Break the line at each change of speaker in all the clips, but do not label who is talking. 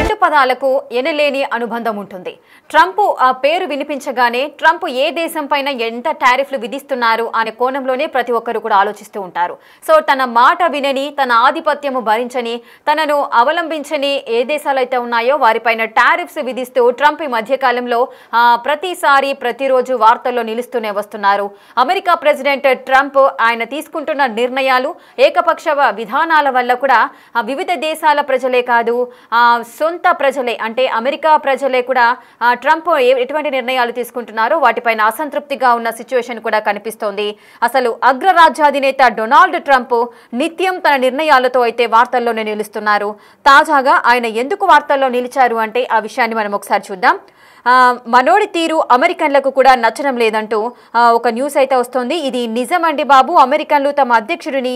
రెండు పదాలకు ఎనలేని అనుబంధం ఉంటుంది. ట్రంప్ ఆ పేరు వినిపించగానే ట్రంప్ ఏ దేశంపైన ఎంత టారిఫ్లు విధిస్తున్నారు అనే కోణంలోనే ప్రతి ఒక్కరు కూడా ఆలోచిస్తూ ఉంటారు. సో తన మాట వినని, తన ఆధిపత్యము భరించని, తనను అవలంబించని ఏ దేశాలు అయితే ఉన్నాయో వారిపైన టారిఫ్స్ విధిస్తూ ట్రంప్ ఈ మధ్యకాలంలో ప్రతిసారి ప్రతిరోజు వార్తల్లో నిలుస్తూనే వస్తున్నారు. అమెరికా ప్రెసిడెంట్ ట్రంప్ ఆయన తీసుకుంటున్న నిర్ణయాలు, ఏకపక్ష విధానాల వల్ల కూడా వివిధ దేశాల ప్రజలే కాదు, సొంత ప్రజలే అంటే అమెరికా ప్రజలే కూడా ట్రంప్ ఎటువంటి నిర్ణయాలు తీసుకుంటున్నారో వాటిపైన అసంతృప్తిగా ఉన్న సిచ్యువేషన్ కూడా కనిపిస్తోంది. అసలు అగ్రరాజ్యాధినేత డొనాల్డ్ ట్రంప్ నిత్యం తన నిర్ణయాలతో అయితే వార్తల్లోనే నిలుస్తున్నారు. తాజాగా ఆయన ఎందుకు వార్తల్లో నిలిచారు అంటే ఆ విషయాన్ని మనం ఒకసారి చూద్దాం. మనోడి తీరు అమెరికన్లకు కూడా నచ్చడం లేదంటూ ఒక న్యూస్ అయితే వస్తోంది. ఇది నిజమండి బాబు, అమెరికన్లు తమ అధ్యక్షుడిని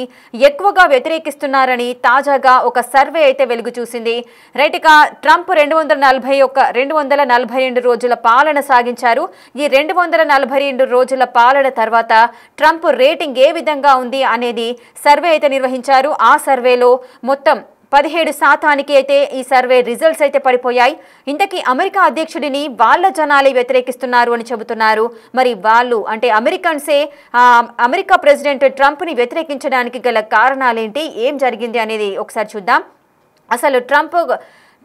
ఎక్కువగా వ్యతిరేకిస్తున్నారని తాజాగా ఒక సర్వే అయితే వెలుగు చూసింది. రైట్, ఇక ట్రంప్ 242 రోజుల పాలన సాగించారు. ఈ 242 రోజుల పాలన తర్వాత ట్రంప్ రేటింగ్ ఏ విధంగా ఉంది అనేది సర్వే అయితే నిర్వహించారు. ఆ సర్వేలో మొత్తం 17% అయితే ఈ సర్వే రిజల్ట్స్ అయితే పడిపోయాయి. ఇంతకీ అమెరికా అధ్యక్షుడిని వాళ్ళ జనాలే వ్యతిరేకిస్తున్నారు అని చెబుతున్నారు. మరి వాళ్ళు అంటే అమెరికన్సే అమెరికా ప్రెసిడెంట్ ట్రంప్ని వ్యతిరేకించడానికి గల కారణాలేంటి, ఏం జరిగింది అనేది ఒకసారి చూద్దాం. అసలు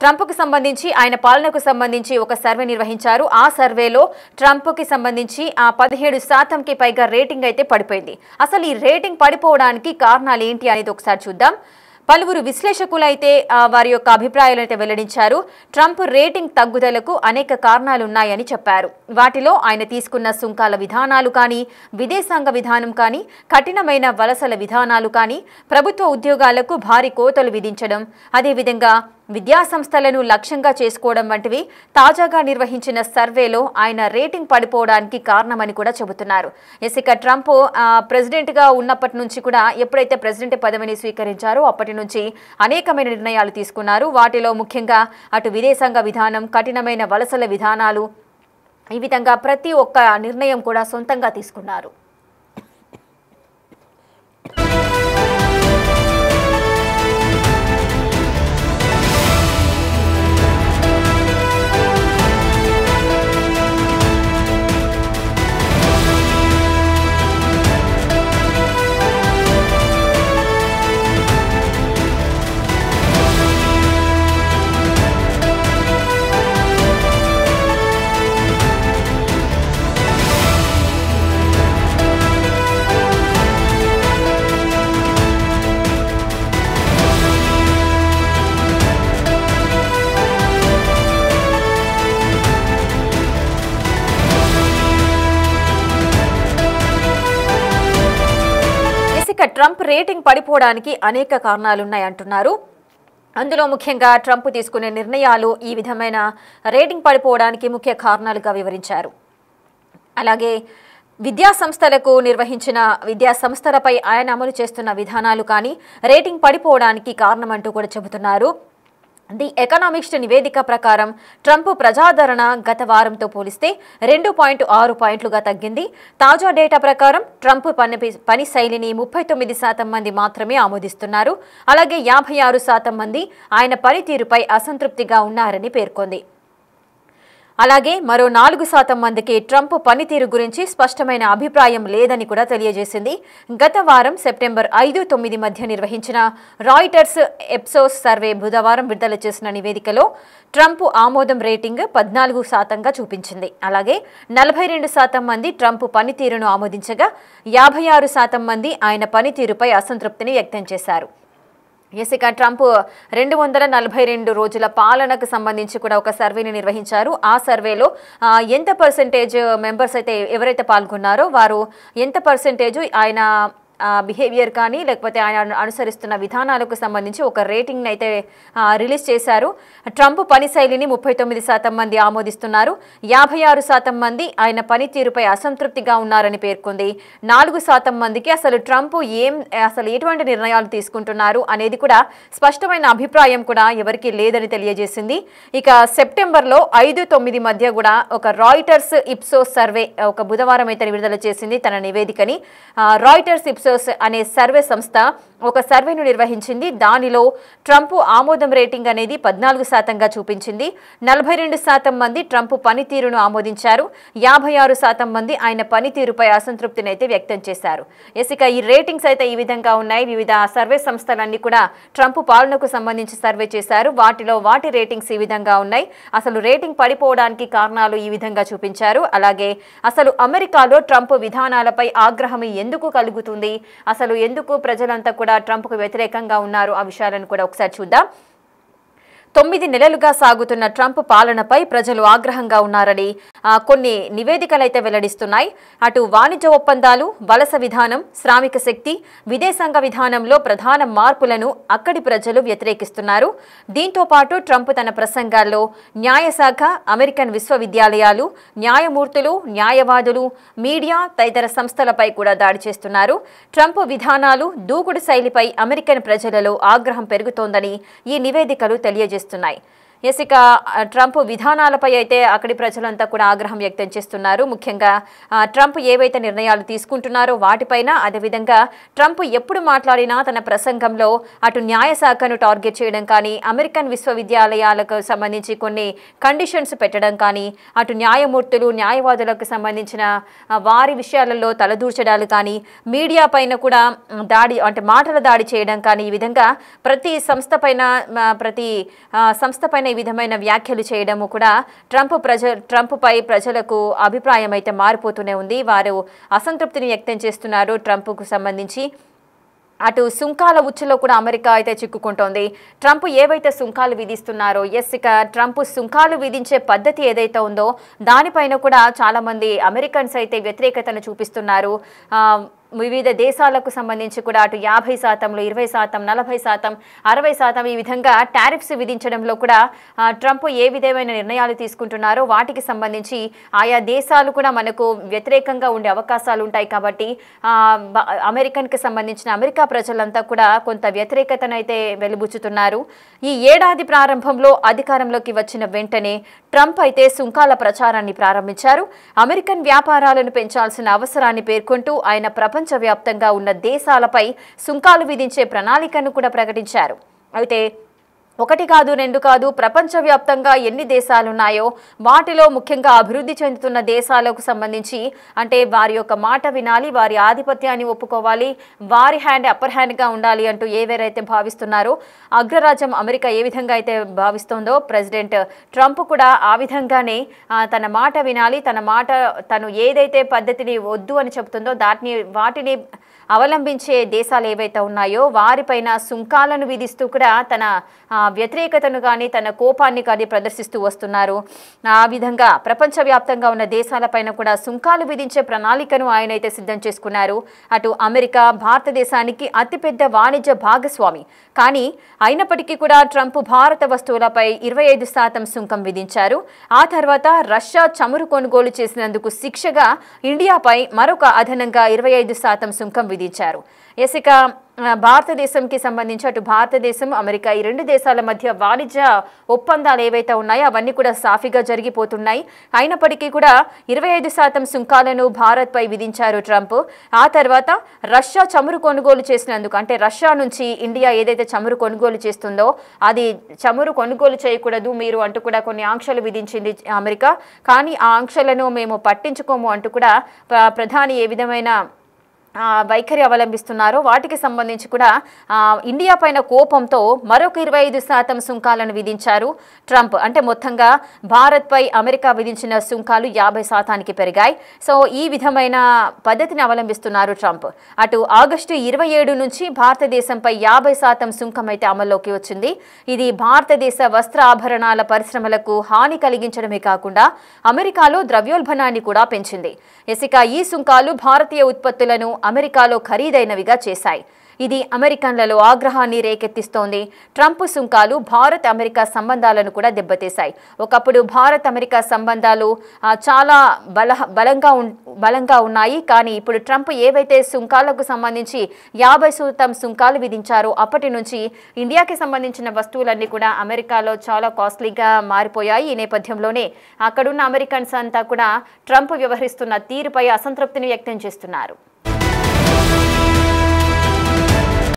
ట్రంప్కి సంబంధించి, ఆయన పాలనకు సంబంధించి ఒక సర్వే నిర్వహించారు. ఆ సర్వేలో ట్రంప్కి సంబంధించి 17%కి పైగా రేటింగ్ అయితే పడిపోయింది. అసలు ఈ రేటింగ్ పడిపోవడానికి కారణాలు ఏంటి అనేది ఒకసారి చూద్దాం. పలువురు విశ్లేషకులు అయితే వారి యొక్క అభిప్రాయాలు అయితే వెల్లడించారు. ట్రంప్ రేటింగ్ తగ్గుదలకు అనేక కారణాలు ఉన్నాయని చెప్పారు. వాటిలో ఆయన తీసుకున్న సుంకాల విధానాలు కానీ, విదేశాంగ విధానం కానీ, కఠినమైన వలసల విధానాలు కానీ, ప్రభుత్వ ఉద్యోగాలకు భారీ కోతలు విధించడం, అదేవిధంగా విద్యా సంస్థలను లక్ష్యంగా చేసుకోవడం వంటివి తాజాగా నిర్వహించిన సర్వేలో ఆయన రేటింగ్ పడిపోవడానికి కారణమని కూడా చెబుతున్నారు. ఇక ట్రంప్ ప్రెసిడెంట్గా ఉన్నప్పటి నుంచి కూడా ఎప్పుడైతే ప్రెసిడెంట్ పదవిని స్వీకరించారో అప్పటి నుంచి అనేకమైన నిర్ణయాలు తీసుకున్నారు. వాటిలో ముఖ్యంగా అటు విదేశాంగ విధానం, కఠినమైన వలసల విధానాలు, ఈ విధంగా ప్రతి ఒక్క నిర్ణయం కూడా సొంతంగా తీసుకున్నారు. ట్రంప్ రేటింగ్ పడిపోవడానికి అనేక కారణాలున్నాయంటున్నారు. అందులో ముఖ్యంగా ట్రంప్ తీసుకునే నిర్ణయాలు ఈ విధమైన రేటింగ్ పడిపోవడానికి ముఖ్య కారణాలుగా వివరించారు. అలాగే విద్యా సంస్థలపై ఆయన అమలు చేస్తున్న విధానాలు కానీ రేటింగ్ పడిపోవడానికి కారణమంటూ కూడా చెబుతున్నారు. ది ఎకనామిక్స్ట్ నివేదిక ప్రకారం ట్రంప్ ప్రజాదరణ గత వారంతో పోలిస్తే 2.6 పాయింట్లుగా తగ్గింది. తాజా డేటా ప్రకారం ట్రంప్ పని శైలిని 39% మంది మాత్రమే ఆమోదిస్తున్నారు. అలాగే 56% మంది ఆయన పనితీరుపై అసంతృప్తిగా ఉన్నారని పేర్కొంది. అలాగే మరో 4% మందికి ట్రంప్ పనితీరు గురించి స్పష్టమైన అభిప్రాయం లేదని కూడా తెలియజేసింది. గత వారం సెప్టెంబర్ 5-9 మధ్య నిర్వహించిన రాయిటర్స్ ఎప్సోస్ సర్వే బుధవారం విడుదల చేసిన నివేదికలో ట్రంప్ ఆమోదం రేటింగ్ 14%గా చూపించింది. అలాగే 42% మంది ట్రంప్ పనితీరును ఆమోదించగా 56% మంది ఆయన పనితీరుపై అసంతృప్తిని వ్యక్తం చేశారు. ఇక ట్రంప్ 242 రోజుల పాలనకు సంబంధించి కూడా ఒక సర్వేని నిర్వహించారు. ఆ సర్వేలో ఎంత పర్సెంటేజ్ మెంబర్స్ అయితే ఎవరైతే పాల్గొన్నారో వారు ఎంత పర్సెంటేజ్ ఆయన బిహేవియర్ కానీ లేకపోతే ఆయన అనుసరిస్తున్న విధానాలకు సంబంధించి ఒక రేటింగ్ అయితే రిలీజ్ చేశారు. ట్రంప్ పని శైలిని 39% మంది ఆమోదిస్తున్నారు. 56% మంది ఆయన పనితీరుపై అసంతృప్తిగా ఉన్నారని పేర్కొంది. 4% మందికి అసలు ట్రంప్ ఎటువంటి నిర్ణయాలు తీసుకుంటున్నారు అనేది కూడా స్పష్టమైన అభిప్రాయం కూడా ఎవరికీ లేదని తెలియజేసింది. ఇక సెప్టెంబర్లో 5-9 మధ్య కూడా ఒక రాయిటర్స్ ఇప్సోస్ సర్వే ఒక బుధవారం అయితే విడుదల చేసింది తన నివేదికని. రాయిటర్స్ ఇప్సోస్ అనే సర్వే సంస్థ ఒక సర్వేను నిర్వహించింది. దానిలో ట్రంప్ ఆమోదం రేటింగ్ అనేది 14%గా చూపించింది. 42% మంది ట్రంప్ పనితీరును ఆమోదించారు. 56% మంది ఆయన పనితీరుపై అసంతృప్తిని అయితే వ్యక్తం చేశారు. ఇక ఈ రేటింగ్స్ అయితే ఈ విధంగా ఉన్నాయి. వివిధ సర్వే సంస్థలన్నీ కూడా ట్రంప్ పాలనకు సంబంధించి సర్వే చేశారు. వాటి రేటింగ్స్ ఈ విధంగా ఉన్నాయి. అసలు రేటింగ్ పడిపోవడానికి కారణాలు ఈ విధంగా చూపించారు. అలాగే అసలు అమెరికాలో ట్రంప్ విధానాలపై ఆగ్రహం ఎందుకు కలుగుతుంది, అసలు ఎందుకు ప్రజలంతా కూడా ట్రంప్కు వ్యతిరేకంగా ఉన్నారు, ఆ విషయాలను కూడా ఒకసారి చూద్దాం. 9 నెలలుగా సాగుతున్న ట్రంప్ పాలనపై ప్రజలు ఆగ్రహంగా ఉన్నారని కొన్ని నివేదికలైతే వెల్లడిస్తున్నాయి. అటు వాణిజ్య ఒప్పందాలు, వలస విధానం, శ్రామిక శక్తి, విదేశాంగ విధానంలో ప్రధాన మార్పులను అక్కడి ప్రజలు వ్యతిరేకిస్తున్నారు. దీంతో పాటు ట్రంప్ తన ప్రసంగాల్లో న్యాయశాఖ, అమెరికన్ విశ్వవిద్యాలయాలు, న్యాయమూర్తులు, న్యాయవాదులు, మీడియా తదితర సంస్థలపై కూడా దాడి చేస్తున్నారు. ట్రంప్ విధానాలు, దూకుడు శైలిపై అమెరికన్ ప్రజలలో ఆగ్రహం పెరుగుతోందని ఈ నివేదికలు తెలియజేస్తున్నాయి. ఇక ట్రంప్ విధానాలపై అయితే అక్కడి ప్రజలంతా కూడా ఆగ్రహం వ్యక్తం చేస్తున్నారు. ముఖ్యంగా ట్రంప్ ఏవైతే నిర్ణయాలు తీసుకుంటున్నారో వాటిపైన, అదేవిధంగా ట్రంప్ ఎప్పుడు మాట్లాడినా తన ప్రసంగంలో అటు న్యాయశాఖను టార్గెట్ చేయడం కానీ, అమెరికన్ విశ్వవిద్యాలయాలకు సంబంధించి కొన్ని కండిషన్స్ పెట్టడం కానీ, అటు న్యాయమూర్తులు, న్యాయవాదులకు సంబంధించిన వారి విషయాలలో తలదూర్చడాలు కానీ, మీడియా పైన కూడా దాడి అంటే మాటల దాడి చేయడం కానీ, ఈ విధంగా ప్రతి సంస్థ పైన ఈ విధమైన వ్యాఖ్యలు చేయడము కూడా ట్రంప్పై ప్రజలకు అభిప్రాయం అయితే మారిపోతూనే ఉంది. వారు అసంతృప్తిని వ్యక్తం చేస్తున్నారు ట్రంప్కు సంబంధించి. అటు సుంకాల ఉచ్చులో కూడా అమెరికా అయితే చిక్కుకుంటోంది. ట్రంప్ ఏవైతే సుంకాలు విధిస్తున్నారో, ఇక ట్రంప్ సుంకాలు విధించే పద్ధతి ఏదైతే ఉందో దానిపైన కూడా చాలామంది అమెరికన్స్ అయితే వ్యతిరేకతను చూపిస్తున్నారు. వివిధ దేశాలకు సంబంధించి కూడా అటు 50%, 20%, 40%, 60% ఈ విధంగా టారిఫ్స్ విధించడంలో కూడా ట్రంప్ ఏ విధమైన నిర్ణయాలు తీసుకుంటున్నారో వాటికి సంబంధించి ఆయా దేశాలు కూడా మనకు వ్యతిరేకంగా ఉండే అవకాశాలు ఉంటాయి. కాబట్టి అమెరికన్కి సంబంధించిన అమెరికా ప్రజలంతా కూడా కొంత వ్యతిరేకతనైతే వెలుబుచ్చుతున్నారు. ఈ ఏడాది ప్రారంభంలో అధికారంలోకి వచ్చిన వెంటనే ట్రంప్ అయితే సుంకాల ప్రచారాన్ని ప్రారంభించారు. అమెరికన్ వ్యాపారాలను పెంచాల్సిన అవసరాన్ని పేర్కొంటూ ఆయన ప్రపంచవ్యాప్తంగా ఉన్న దేశాలపై సుంకాలు విధించే ప్రణాళికను కూడా ప్రకటించారు. అయితే 1 కాదు 2 కాదు, ప్రపంచవ్యాప్తంగా ఎన్ని దేశాలున్నాయో వాటిలో ముఖ్యంగా అభివృద్ధి చెందుతున్న దేశాలకు సంబంధించి అంటే వారి యొక్క మాట వినాలి, వారి ఆధిపత్యాన్ని ఒప్పుకోవాలి, వారి అప్పర్ హ్యాండ్గా ఉండాలి అంటూ ఎవరైతే భావిస్తున్నారో, అగ్రరాజ్యం అమెరికా ఏ విధంగా అయితే భావిస్తోందో ప్రెసిడెంట్ ట్రంప్ కూడా ఆ విధంగానే తన మాట వినాలి, తను ఏదైతే పద్ధతిని వద్దు అని చెబుతుందో వాటిని అవలంబించే దేశాలు ఏవైతే ఉన్నాయో వారిపైన సుంకాలను విధిస్తూ కూడా తన వ్యతిరేకతను కానీ తన కోపాన్ని కానీ ప్రదర్శిస్తూ వస్తున్నారు. ఆ విధంగా ప్రపంచవ్యాప్తంగా ఉన్న దేశాలపైన కూడా సుంకాలు విధించే ప్రణాళికను ఆయన అయితే సిద్ధం చేసుకున్నారు. అటు అమెరికా భారతదేశానికి అతిపెద్ద వాణిజ్య భాగస్వామి. కానీ అయినప్పటికీ కూడా ట్రంప్ భారత వస్తువులపై 25% సుంకం విధించారు. ఆ తర్వాత రష్యా చమురు కొనుగోలు చేసినందుకు శిక్షగా ఇండియాపై మరొక అదనంగా 25% సుంకం విధించారు. ఇక భారతదేశంకి సంబంధించి అటు భారతదేశం, అమెరికా ఈ 2 దేశాల మధ్య వాణిజ్య ఒప్పందాలు ఏవైతే ఉన్నాయో అవన్నీ కూడా సాఫీగా జరిగిపోతున్నాయి. అయినప్పటికీ కూడా 25% సుంకాలను భారత్పై విధించారు ట్రంప్. ఆ తర్వాత రష్యా చమురు కొనుగోలు చేసినందుకు అంటే రష్యా నుంచి ఇండియా ఏదైతే చమురు కొనుగోలు చేస్తుందో అది చమురు కొనుగోలు చేయకూడదు మీరు అంటూ కూడా కొన్ని ఆంక్షలు విధించింది అమెరికా. కానీ ఆ ఆంక్షలను మేము పట్టించుకోము అంటూ కూడా ప్రధాని ఏ విధమైన వైఖరి అవలంబిస్తున్నారో వాటికి సంబంధించి కూడా ఇండియా పైన కోపంతో మరొక 25% సుంకాలను విధించారు ట్రంప్. అంటే మొత్తంగా భారత్పై అమెరికా విధించిన సుంకాలు 50%కి పెరిగాయి. సో ఈ విధమైన పద్ధతిని అవలంబిస్తున్నారు ట్రంప్. అటు ఆగస్టు 27 నుంచి భారతదేశంపై 50% సుంకం అయితే అమల్లోకి వచ్చింది. ఇది భారతదేశ వస్త్ర ఆభరణాల పరిశ్రమలకు హాని కలిగించడమే కాకుండా అమెరికాలో ద్రవ్యోల్బణాన్ని కూడా పెంచింది. ఇక ఈ సుంకాలు భారతీయ ఉత్పత్తులను అమెరికాలో ఖరీదైనవిగా చేశాయి. ఇది అమెరికన్లలో ఆగ్రహాన్ని రేకెత్తిస్తోంది. ట్రంప్ సుంకాలు భారత్ అమెరికా సంబంధాలను కూడా దెబ్బతీశాయి. ఒకప్పుడు భారత్ అమెరికా సంబంధాలు చాలా బలంగా ఉన్నాయి. కానీ ఇప్పుడు ట్రంప్ ఏవైతే సుంకాలకు సంబంధించి 50% సుంకాలు విధించారో అప్పటి నుంచి ఇండియాకి సంబంధించిన వస్తువులన్నీ కూడా అమెరికాలో చాలా కాస్ట్లీగా మారిపోయాయి. ఈ నేపథ్యంలోనే అక్కడున్న అమెరికన్స్ అంతా కూడా ట్రంప్ వ్యవహరిస్తున్న తీరుపై అసంతృప్తిని వ్యక్తం చేస్తున్నారు.